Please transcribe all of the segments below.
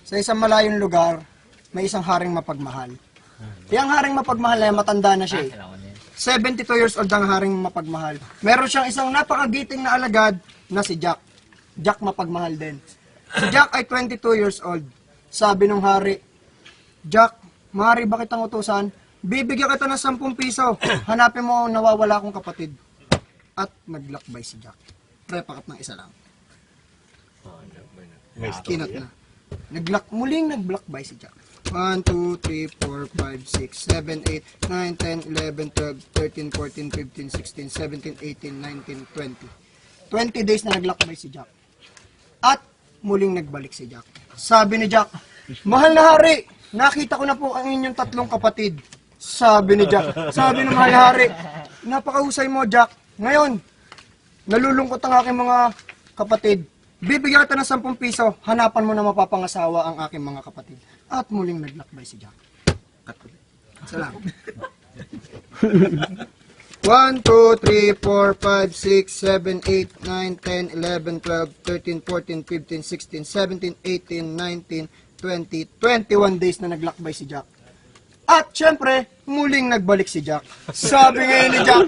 Sa isang malayong lugar, may isang haring mapagmahal. Yung haring mapagmahal na yan, matanda na siya eh. 72 years old ang haring mapagmahal. Meron siyang isang napakagiting na alagad na si Jack. Jack mapagmahal din. Si Jack ay 22 years old. Sabi nung hari, Jack, maaari ba kitang utusan? Bibigyan kita ng 10 piso. Hanapin mo ang nawawala kong kapatid. At naglakbay si Jack. Prepakat ng isa lang. Kinot na. Muling naglakbay si Jack. 1, 2, 3, 4, 5, 6, 7, 8, 9, 10, 11, 12, 13, 14, 15, 16, 17, 18, 19, 20. 20 days na naglakbay si Jack. At muling nagbalik si Jack. Sabi ni Jack, mahal na hari, nakita ko na po ang inyong 3 kapatid. Sabi ni Jack, sabi ng mahal na hari, napakahusay mo Jack. Ngayon, nalulungkot ang aking mga kapatid. Bibigyan kita ng 10 piso, hanapan mo na mapapangasawa ang aking mga kapatid. At muling naglakbay si Jack. Salamat. 1, 2, 3, 4, 5, 6, 7, 8, 9, 10, 11, 12, 13, 14, 15, 16, 17, 18, 19, 20, 21 days na naglakbay si Jack. At syempre, muling nagbalik si Jack. Sabi ngayon ni Jack,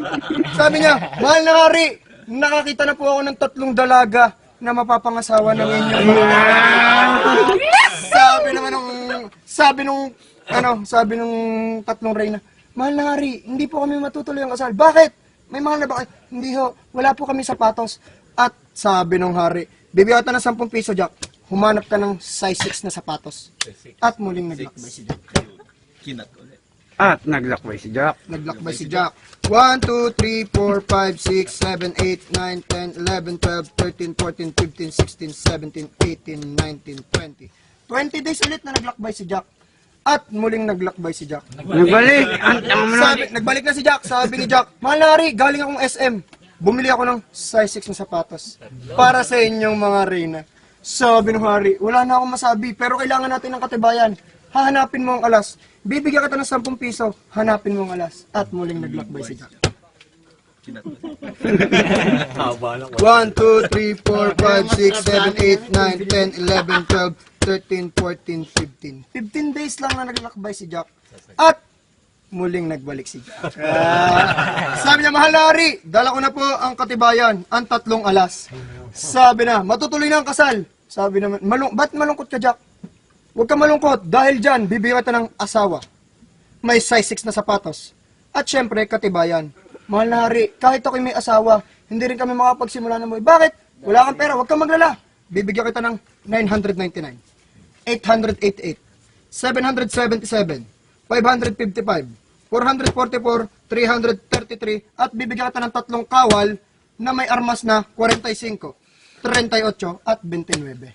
sabi niya, mahal na hari, nakakita na po ako ng 3 dalaga na mapapangasawa ng inyong mga... Sabi nung 3 reyna, mahal na hari, hindi po kami matutuloy ang kasal. Bakit? May mahal na bakit? Hindi ho, wala po kami sapatos. At sabi nung hari, bibigyan ka ng 10 piso Jack, humanap ka ng size 6 na sapatos. At muling naglakbay si Jack. At naglakbay si Jack. Naglakbay si Jack. 1, 2, 3, 4, 5, 6, 7, 8, 9, 10, 11, 12, 13, 14, 15, 16, 17, 18, 19, 20. 20 days ulit na naglakbay si Jack. At muling naglakbay si Jack. Nagbalik. Nagbalik na si Jack. Sabi ni Jack, mahal na hari, galing akong SM. Bumili ako ng size 6 na sapatos. Para sa inyong mga reyna. Sabi ng hari, wala na akong masabi, pero kailangan natin ng katibayan. Hahanapin mo ang alas. Bibigyan kita ng 10 piso, hanapin mo ang alas. At muling naglakbay si Jack. 1, 2, 3, 4, 5, 6, 7, 8, 9, 10, 11, 12, 13, 14, 15. 15 days lang na naglakbay si Jack. At muling nagbalik si Jack. Sabi niya, mahal na hari, dala ko na po ang katibayan, ang 3 alas. Sabi na, matutuloy na ang kasal. Sabi naman, ba't malungkot ka Jack? Huwag ka malungkot, dahil dyan, bibigyan kita ng asawa. May size 6 na sapatos. At syempre, katibayan. Mahal na hari, kahit ako'y may asawa, hindi rin kami makapagsimula ng buhay. Bakit? Wala kang pera, huwag kang maglala. Bibigyan kita ng 999, 888, 777, 555, 444, 333, at bibigyan kita ng 3 kawal na may armas na 45, 38 at 29.